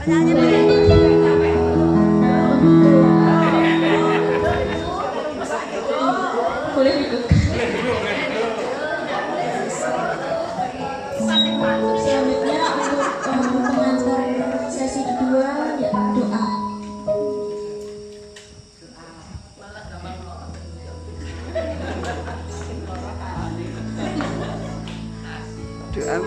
Boleh duduk. Selanjutnya untuk pengantar sesi kedua ya doa. Doa.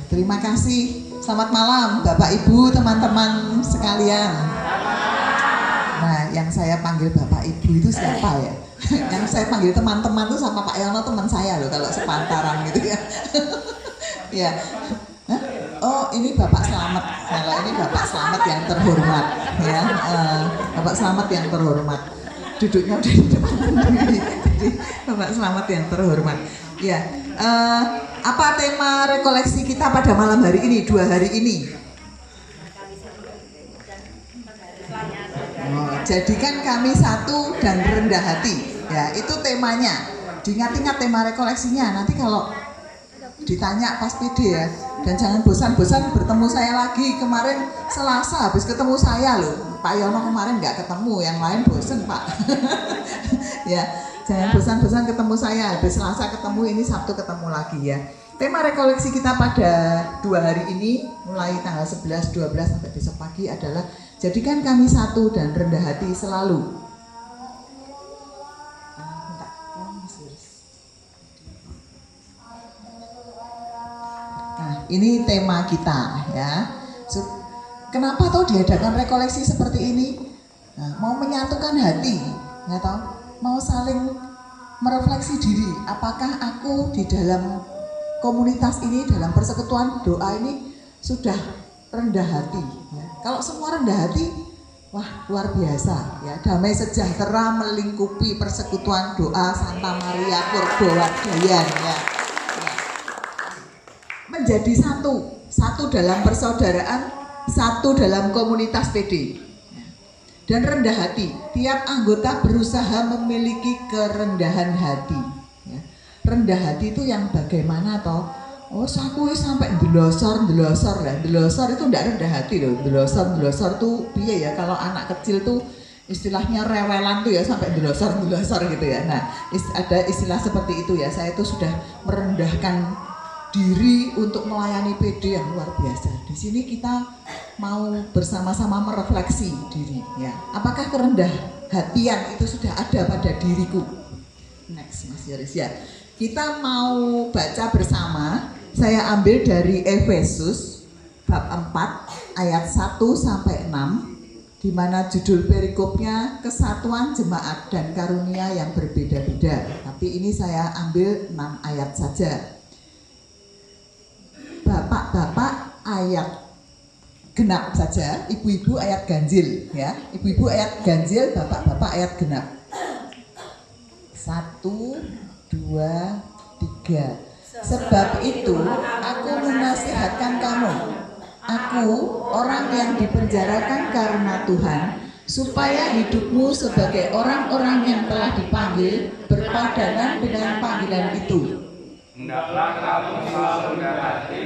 Terima kasih. Selamat malam Bapak Ibu, teman-teman sekalian. Nah, yang saya panggil Bapak Ibu itu siapa ya? Yang saya panggil teman-teman itu sama Pak Yono teman saya loh kalau sepantaran gitu ya. Ya. Hah? Oh, ini Bapak Slamet. Kalau ini Bapak Slamet yang terhormat ya. Bapak Slamet yang terhormat. Duduknya udah di depan. Jadi Bapak Slamet yang terhormat. Ya. Apa tema rekoleksi kita pada malam hari ini, 2 hari ini? Jadikan kami satu dan rendah hati. Ya, itu temanya. Diingat-ingat tema rekoleksinya. Nanti kalau ditanya pas PD ya. Dan jangan bosan-bosan bertemu saya lagi. Kemarin Selasa habis ketemu saya loh. Pak Yono kemarin nggak ketemu, yang lain bosen Pak. Ya. Jangan bosan-bosan ketemu saya, habis Selasa ketemu, ini Sabtu ketemu lagi ya. Tema rekoleksi kita pada 2 hari ini, mulai tanggal 11, 12 sampai besok pagi adalah jadikan kami satu dan rendah hati selalu. ini tema kita ya. Kenapa toh diadakan rekoleksi seperti ini? Nah, mau menyatukan hati, ya toh, mau saling merefleksi diri. Apakah aku di dalam komunitas ini, dalam persekutuan doa ini sudah rendah hati? Ya. Kalau semua rendah hati, wah luar biasa ya. Damai sejahtera melingkupi persekutuan doa Santa Maria Purbowardayan ya. Menjadi satu dalam persaudaraan, satu dalam komunitas PD dan rendah hati. Tiap anggota berusaha memiliki kerendahan hati ya. Rendah hati itu yang bagaimana toh? Oh aku sampai delosor lah. Delosor itu tidak rendah hati loh. Delosor tuh piye ya, kalau anak kecil tuh istilahnya rewelan tuh ya, sampai delosor gitu ya. Nah ada istilah seperti itu ya. Saya itu sudah merendahkan diri untuk melayani PD yang luar biasa. Di sini kita mau bersama-sama merefleksi diri ya. Apakah kerendah hatian itu sudah ada pada diriku? Next Mas Yoris ya. Kita mau baca bersama. Saya ambil dari Efesus bab 4 ayat 1 sampai 6 di mana judul perikopnya kesatuan jemaat dan karunia yang berbeda-beda. Tapi ini saya ambil 6 ayat saja. Bapak-bapak ayat genap saja, ibu-ibu ayat ganjil ya. Ibu-ibu ayat ganjil, bapak-bapak ayat genap. 1, 2, 3. Sebab itu aku menasihatkan kamu, aku orang yang dipenjarakan karena Tuhan, supaya hidupmu sebagai orang-orang yang telah dipanggil berpadanan dengan panggilan itu. Hendaklah kamu selalu rendah hati,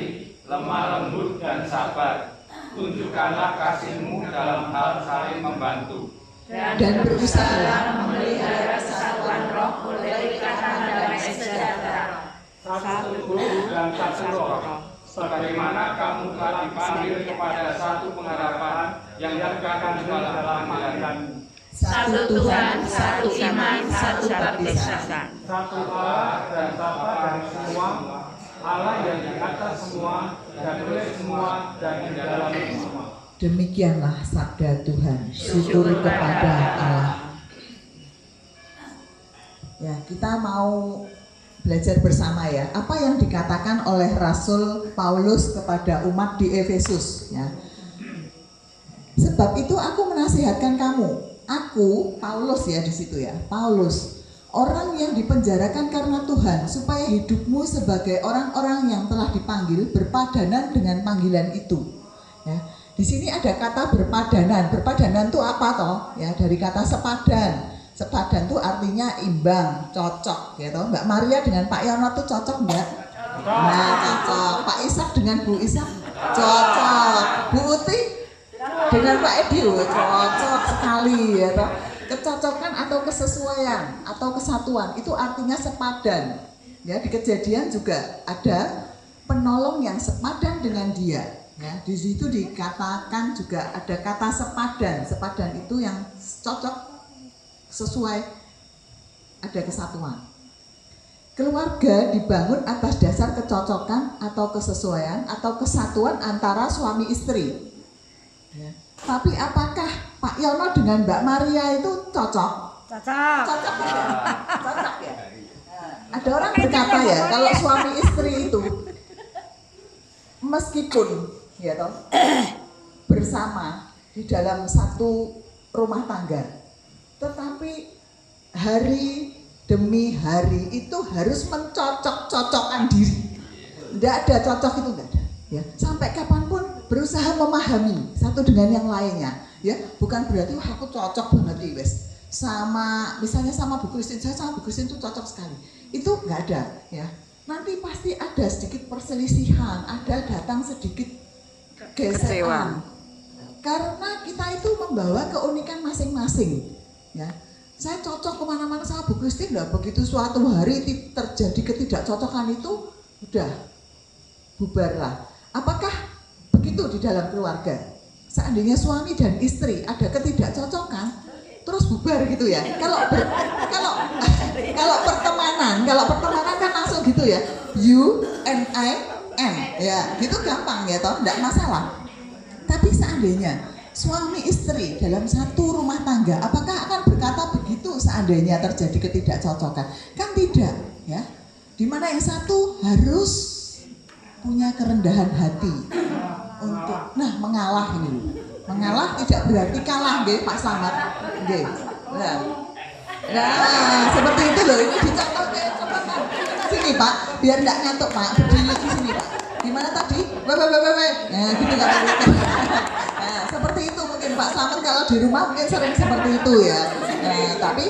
lemah lembut dan sabar. Tunjukkanlah kasihmu dalam hal saling membantu. Dan berusaha memelihara kesatuan roh oleh ikatan damai sejahtera. Satu tubuh dan satu roh. Sebagaimana kamu telah dipanggil kepada satu pengharapan yang terkadang dalam panggilan. Satu Tuhan, satu iman, satu baptisan. Satu Allah dan Bapa dari semua, Allah yang di atas semua dan oleh semua dan di dalam semua. Demikianlah sabda Tuhan. Syukur kepada Allah. Ya, kita mau belajar bersama ya. Apa yang dikatakan oleh Rasul Paulus kepada umat di Efesus ya. Sebab itu aku menasihatkan kamu. Aku, Paulus ya di situ ya. Paulus, orang yang dipenjarakan karena Tuhan, supaya hidupmu sebagai orang-orang yang telah dipanggil berpadanan dengan panggilan itu. Ya. Di sini ada kata berpadanan. Berpadanan itu apa toh? Ya, dari kata sepadan. Sepadan itu artinya imbang, cocok, gitu. Mbak Maria dengan Pak Yono tuh cocok enggak? Nah, cocok. Pak Ishak dengan Bu Ishak cocok. Bu Uti dengan Pak Edi cocok sekali, ya toh. Kecocokan atau kesesuaian atau kesatuan itu artinya sepadan. Ya, di Kejadian juga ada penolong yang sepadan dengan dia. Ya, di situ dikatakan juga ada kata sepadan. Sepadan itu yang cocok, sesuai, ada kesatuan. Keluarga dibangun atas dasar kecocokan atau kesesuaian atau kesatuan antara suami istri. Ya. Tapi apakah Pak Yono dengan Mbak Maria itu cocok? Cocok. Cocok ya? Cocok ya? Nah, ada orang berkata ya, kalau suami istri itu meskipun ya toh bersama di dalam satu rumah tangga, tetapi hari demi hari itu harus mencocok-cocokkan diri. Tidak ada cocok itu, enggak ada. Ya, sampai kapanpun berusaha memahami satu dengan yang lainnya. Ya, bukan berarti wah aku cocok banget wes. Sama misalnya sama Bu Kristin, saya sama Bu Kristin itu cocok sekali. Itu enggak ada, ya. Nanti pasti ada sedikit perselisihan, ada datang sedikit gesekan. Karena kita itu membawa keunikan masing-masing. Ya, saya cocok kemana-mana sama Bu Kristin, enggak begitu suatu hari terjadi ketidakcocokan itu udah bubarlah. Apakah begitu di dalam keluarga? Seandainya suami dan istri ada ketidakcocokan, terus bubar gitu ya. Kalau pertemanan kan langsung gitu ya. You and I N, ya gitu gampang ya toh, enggak masalah. Tapi seandainya suami istri dalam satu rumah tangga, apakah akan berkata begitu seandainya terjadi ketidakcocokan? Kan tidak, ya. Dimana yang satu harus punya kerendahan hati untuk, mengalah ini. Mengalah tidak berarti kalah, nggih Pak Slamet, nggih. Nah, seperti itu loh, ini dicontoh coba Pak. Sini Pak, biar enggak ngantuk Pak, berdiri di sini Pak. Gimana tadi? Nah, gitu kan. Nah, seperti itu mungkin Pak Slamet kalau di rumah mungkin sering seperti itu ya. Nah, tapi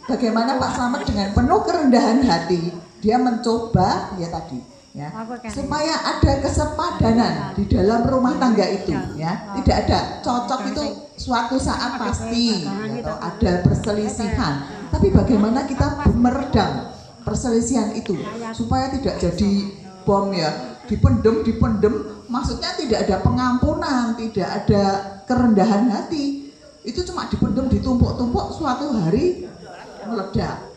bagaimana Pak Slamet dengan penuh kerendahan hati, dia mencoba ya tadi, ya, supaya ada kesepadanan di dalam rumah tangga itu, ya. Tidak ada cocok itu suatu saat pasti, atau ada perselisihan. Tapi bagaimana kita meredam perselisihan itu supaya tidak jadi bom ya, dipendem, maksudnya tidak ada pengampunan, tidak ada kerendahan hati. Itu cuma dipendem, ditumpuk-tumpuk, suatu hari meledak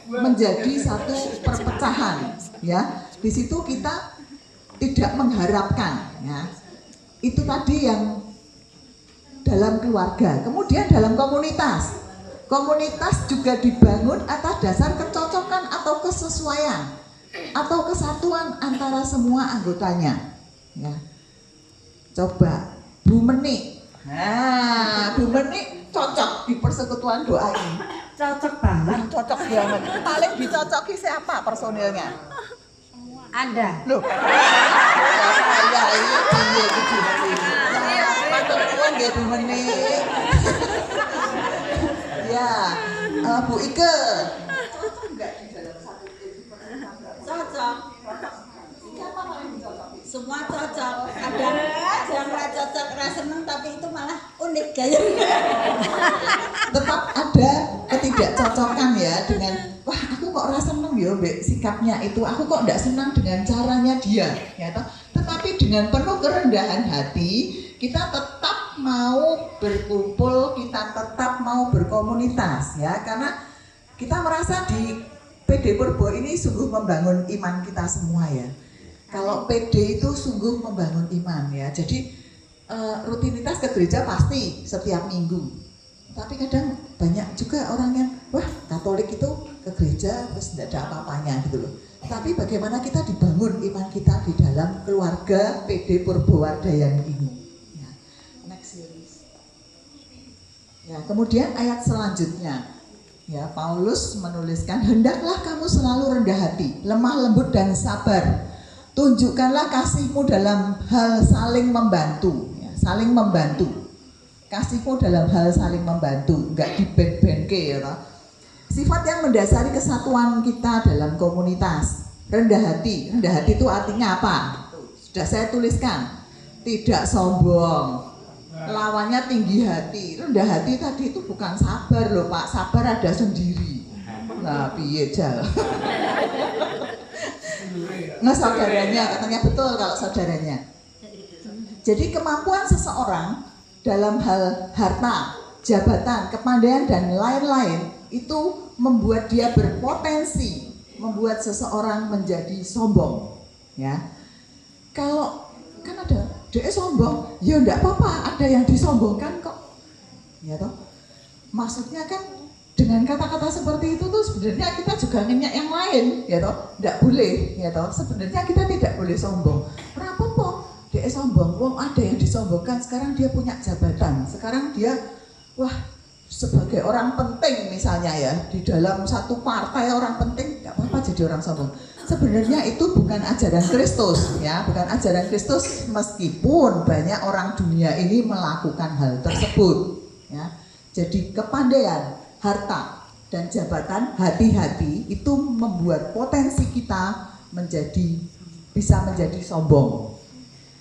menjadi satu perpecahan, ya. Di situ kita tidak mengharapkan, ya. Itu tadi yang dalam keluarga. Kemudian dalam komunitas. Komunitas juga dibangun atas dasar kecocokan atau kesesuaian atau kesatuan antara semua anggotanya, ya. Coba Bu Meni. Nah, Bu Meni cocok di persekutuan doa ini. Cocok banget. Cocok banget. Paling dicocoki siapa personilnya? Ada. Loh. Saya ini piye iki ini. Matur nuwun nggih Bu Meni. Ya, Bu Ike. Cocok enggak di dalam satu tim? Cocok. Siapa paling dicocoki? Semua cocok. Ada yang nggak cocok, nggak seneng, tapi itu malah unik gayanya. Tetap ada ketidakcocokan ya dengan, wah aku kok rasa seneng ya mbak sikapnya itu, aku kok enggak senang dengan caranya dia, ya toh. Tetapi dengan penuh kerendahan hati kita tetap mau berkumpul, kita tetap mau berkomunitas, ya, karena kita merasa di PD Purbo ini sungguh membangun iman kita semua ya. Kalau PD itu sungguh membangun iman ya, jadi rutinitas ke gereja pasti setiap minggu. Tapi kadang banyak juga orang yang, wah Katolik itu ke gereja terus tidak ada apa-apanya gitu loh. Tapi bagaimana kita dibangun iman kita di dalam keluarga PD Purbowardayan ini. Ya. Next series. Ya, kemudian ayat selanjutnya. Ya, Paulus menuliskan, hendaklah kamu selalu rendah hati, lemah lembut dan sabar. Tunjukkanlah kasihmu dalam hal saling membantu, ya, saling membantu. Kasihmu dalam hal saling membantu, enggak diband-bandke ya toh. Sifat yang mendasari kesatuan kita dalam komunitas. Rendah hati itu artinya apa? Sudah saya tuliskan. Tidak sombong. Lawannya tinggi hati. Rendah hati tadi itu bukan sabar loh Pak, sabar ada sendiri. Nah, piye jal. Nah, saudaranya katanya betul kalau saudaranya. Jadi kemampuan seseorang dalam hal harta, jabatan, kepandaian dan lain-lain itu membuat dia berpotensi membuat seseorang menjadi sombong, ya. Kalau kan ada dia sombong, ya enggak apa-apa, ada yang disombongkan kok, ya toh. Maksudnya kan dengan kata-kata seperti itu tuh sebenarnya kita juga ngenyak yang lain, ya toh, enggak boleh, ya toh. Sebenarnya kita tidak boleh sombong. Kenapa kok dia sombong? Wong ada yang disombongkan, sekarang dia punya jabatan, sekarang dia wah sebagai orang penting misalnya ya di dalam satu partai orang penting, nggak apa-apa jadi orang sombong. Sebenarnya itu bukan ajaran Kristus ya, bukan ajaran Kristus meskipun banyak orang dunia ini melakukan hal tersebut ya. Jadi kepandaian, harta dan jabatan, hati-hati itu membuat potensi kita bisa menjadi sombong.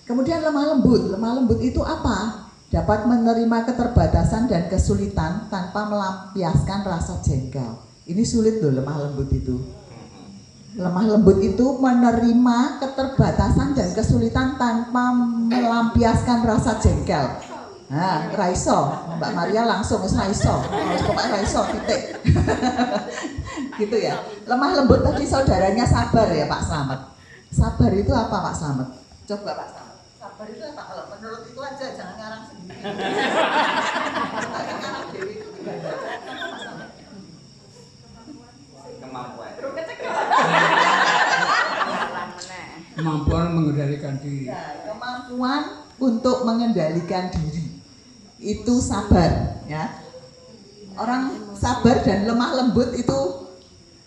Kemudian lemah lembut itu apa? Dapat menerima keterbatasan dan kesulitan tanpa melampiaskan rasa jengkel. Ini sulit loh lemah lembut itu. Lemah lembut itu menerima keterbatasan dan kesulitan tanpa melampiaskan rasa jengkel. Nah, raiso, Mbak Maria langsung raiso, pokoknya raiso titik. Gitu ya. Lemah lembut tadi saudaranya sabar ya Pak Slamet. Sabar itu apa Pak Slamet? Coba Pak Slamet. Sabar itu apa? Kalau menurut itu aja, jangan ngarang sendiri. Ngarang dewi itu juga ada. Pak Slamet. Kemampuan. Kemampuan mengendalikan diri. Ya, kemampuan untuk mengendalikan diri. Itu sabar, ya. Orang sabar dan lemah lembut itu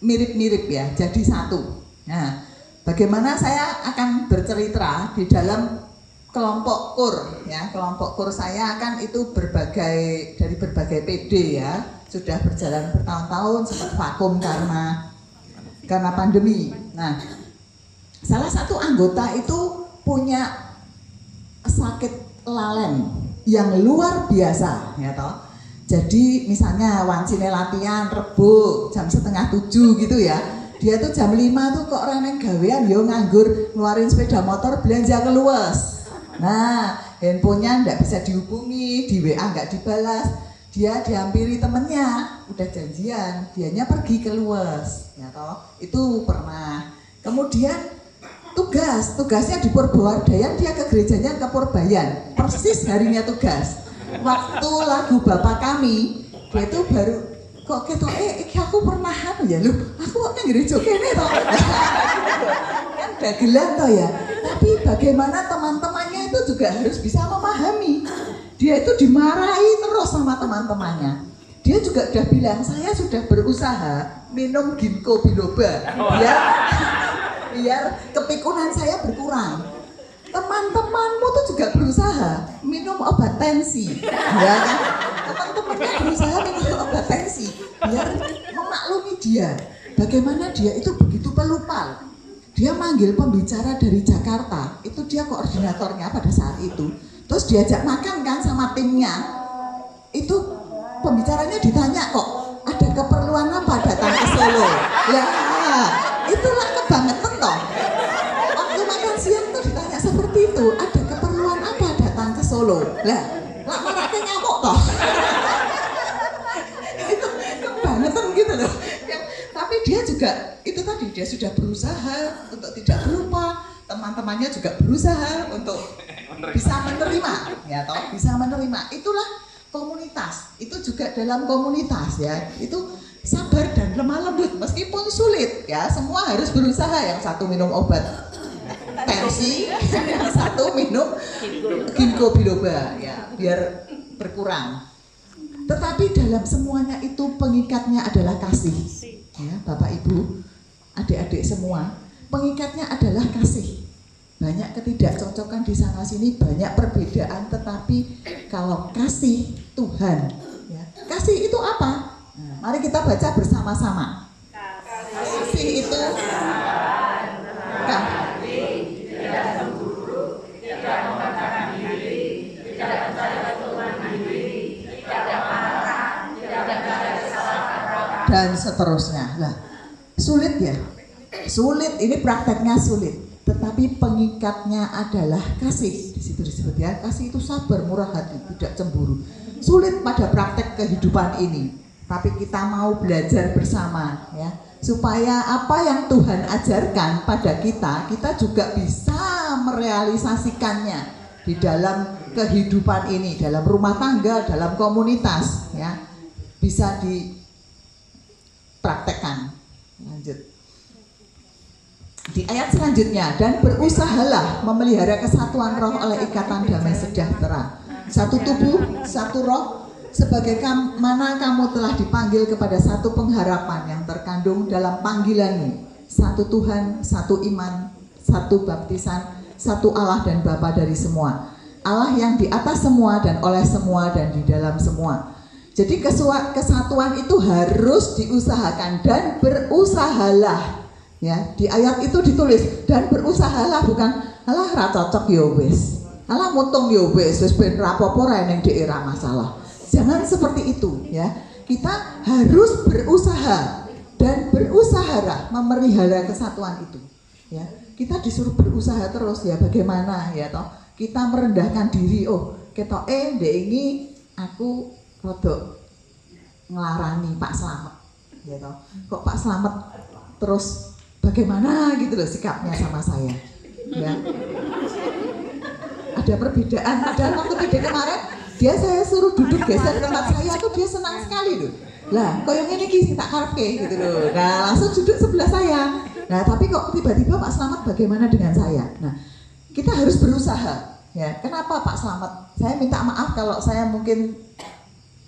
mirip-mirip ya, jadi satu. Nah, bagaimana saya akan bercerita di dalam kelompok kur, ya. Kelompok kur saya kan itu dari berbagai PD ya, sudah berjalan bertahun-tahun, sempat vakum karena pandemi. Nah, salah satu anggota itu punya sakit lalen yang luar biasa, ya toh. Jadi misalnya wancine latihan Rebo jam 6:30 gitu ya. Dia tuh jam 5 tuh kok reneng gawean yo nganggur ngeluarin sepeda motor belanja keluas. Nah, handphonenya nggak bisa dihubungi, di WA nggak dibalas. Dia dihampiri temennya, udah janjian, dianya pergi keluas, ya toh. Itu pernah. Kemudian tugasnya di Purbawardayan, dia ke gerejanya ke Purbayan, persis harinya tugas. Waktu lagu Bapak Kami, dia itu baru kok ketok iki aku pernah ya lu, aku kok nang gereja kene to. Kan dagelan to ya. Tapi bagaimana teman-temannya itu juga harus bisa memahami. Dia itu dimarahi terus sama teman-temannya. Dia juga udah bilang, saya sudah berusaha minum ginkgo biloba biar kepikunan saya berkurang. Teman-temanmu tuh juga berusaha minum obat tensi, ya kan? Teman-temannya berusaha minum obat tensi biar memaklumi dia. Bagaimana dia itu begitu pelupal. Dia manggil pembicara dari Jakarta, itu dia koordinatornya pada saat itu. Terus diajak makan kan sama timnya. Itu pembicaranya ditanya kok, ada keperluan apa datang ke Solo? Ya, itulah kebangetan toh. Waktu makan siang tuh ditanya seperti itu, ada keperluan apa datang ke Solo? Lah, maraknya nyamuk toh. Itu kebangetan gitu loh. Tapi dia juga, itu tadi dia sudah berusaha untuk tidak lupa. Teman-temannya juga berusaha untuk bisa menerima, ya toh, bisa menerima. Itulah komunitas. Itu juga dalam komunitas ya. Itu sabar dan lemah lembut meskipun sulit ya. Semua harus berusaha. Yang satu minum obat tensi, yang satu minum ginkgo biloba ya, biar berkurang. Tetapi dalam semuanya itu pengikatnya adalah kasih. Ya, Bapak Ibu, adik-adik semua, pengikatnya adalah kasih. Banyak ketidakcocokan di sana sini, banyak perbedaan, tetapi kalau kasih Tuhan, ya, kasih itu apa? Nah, mari kita baca bersama-sama. Kasih itu tidak cemburu, tidak membanggakan diri, tidak mencari keuntungan diri, tidak marah, tidak mencari kesalahan orang, dan seterusnya. Lah, sulit ya? Sulit, ini prakteknya sulit. Tetapi pengikatnya adalah kasih. Di situ disebut ya, kasih itu sabar, murah hati, tidak cemburu. Sulit pada praktek kehidupan ini, tapi kita mau belajar bersama ya, supaya apa yang Tuhan ajarkan pada kita juga bisa merealisasikannya di dalam kehidupan ini, dalam rumah tangga, dalam komunitas ya, bisa dipraktekkan. Lanjut. Di ayat selanjutnya, dan berusahalah memelihara kesatuan roh oleh ikatan damai sejahtera. Satu tubuh, satu roh, sebagaimana kamu telah dipanggil kepada satu pengharapan yang terkandung dalam panggilanmu. Satu Tuhan, satu iman, satu baptisan, satu Allah dan Bapa dari semua. Allah yang di atas semua dan oleh semua dan di dalam semua. Jadi kesatuan itu harus diusahakan dan berusahalah. Ya, di ayat itu ditulis dan berusahalah, bukan alah ra cocok ya wis. Alah mutung ya wis ben rapopo ra ning daerah masalah. Jangan seperti itu ya. Kita harus berusaha dan berusahalah memelihara kesatuan itu. Ya, kita disuruh berusaha terus ya, bagaimana ya toh? Kita merendahkan diri, oh, ketoke ndek ini aku rodok nglarani Pak Slamet ya toh. Kok Pak Slamet terus bagaimana gitu loh sikapnya sama saya. Ya. Ada perbedaan. Ada waktu PD kemarin dia saya suruh duduk geser tempat saya tuh dia senang sekali loh. Lah, kok yang ini ki tak karepke gitu loh. Nah, langsung duduk sebelah saya. Nah, tapi kok tiba-tiba Pak Slamet bagaimana dengan saya? Nah, kita harus berusaha. Ya, kenapa Pak Slamet? Saya minta maaf kalau saya mungkin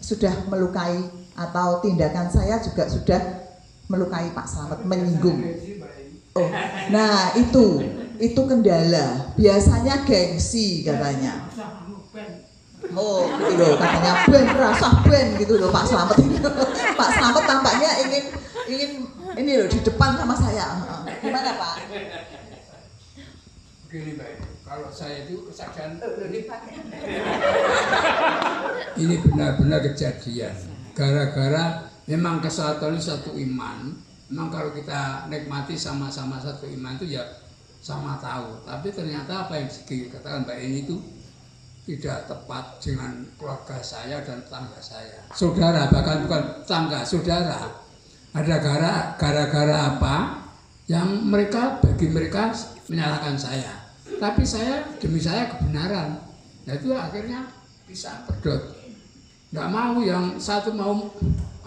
sudah melukai atau tindakan saya juga sudah melukai Pak Slamet, menyinggung. Oh, nah itu kendala. Biasanya gengsi katanya. Oh, gitu loh, katanya ben rasa ben gitu loh Pak Slamet itu. Pak Slamet tampaknya ingin ini loh di depan sama saya. Gimana Pak? Begini Mbak, kalau saya itu kesaksian ini benar-benar kejadian. Gara-gara memang kesatuan satu iman. Memang kalau kita nikmati sama-sama satu iman itu ya sama tahu. Tapi ternyata apa yang dikatakan Mbak ini itu tidak tepat dengan keluarga saya dan tetangga saya. Saudara, bahkan bukan tetangga, saudara. Ada gara-gara apa yang bagi mereka menyalahkan saya. Tapi demi saya kebenaran. Nah itu akhirnya bisa berdot. Nggak mau yang satu mau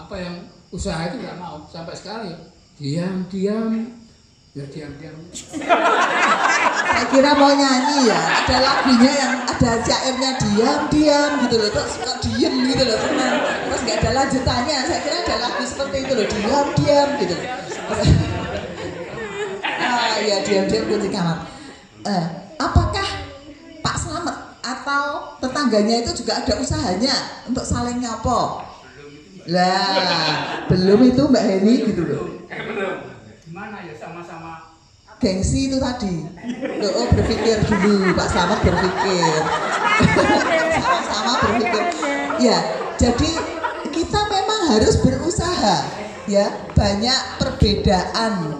apa yang usaha itu nggak mau sampai sekali. Diam. Saya kira mau nyanyi ya, ada lagunya yang ada syairnya diam gitu loh, terus suka diem gitu loh, senang. Terus nggak ada lanjutannya, saya kira ada lagu seperti itu loh, diam gitu loh. Ya diam kunci kamar. Apakah Pak Slamet atau tetangganya itu juga ada usahanya untuk saling nyapa? Lah, belum itu Mbak Heni gitu loh. Gimana ya sama-sama Gengsi itu tadi. Oh, berpikir dulu, Pak Slamet berpikir. Sama-sama berpikir. Ya, jadi kita memang harus berusaha. Ya, banyak perbedaan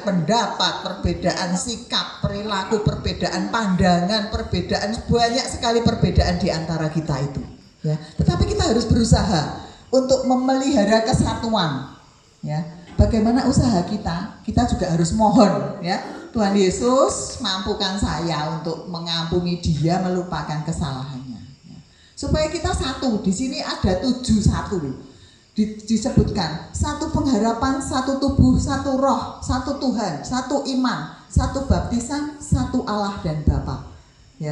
pendapat, perbedaan sikap, perilaku, perbedaan pandangan, banyak sekali perbedaan di antara kita itu. Ya, tetapi kita harus berusaha untuk memelihara kesatuan. Ya, bagaimana usaha kita? Kita juga harus mohon, ya, Tuhan Yesus mampukan saya untuk mengampuni dia, melupakan kesalahannya. Ya. Supaya kita satu. Di sini ada 7 satu loh. Disebutkan satu pengharapan, satu tubuh, satu roh, satu Tuhan, satu iman, satu baptisan, satu Allah dan Bapa. Ya,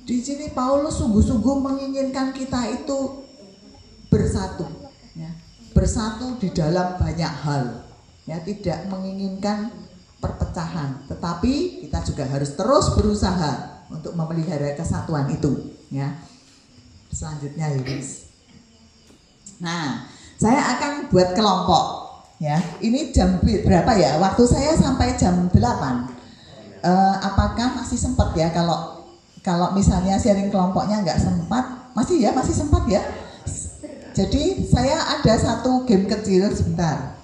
di sini Paulus sungguh-sungguh menginginkan kita itu bersatu, ya, bersatu di dalam banyak hal, ya, tidak menginginkan perpecahan, tetapi kita juga harus terus berusaha untuk memelihara kesatuan itu. Ya, selanjutnya Yuris. Nah, saya akan buat kelompok, ya. Ini jam berapa ya? Waktu saya sampai jam 8. Apakah masih sempat ya kalau misalnya sharing kelompoknya nggak sempat? Masih sempat ya. Jadi saya ada satu game kecil sebentar.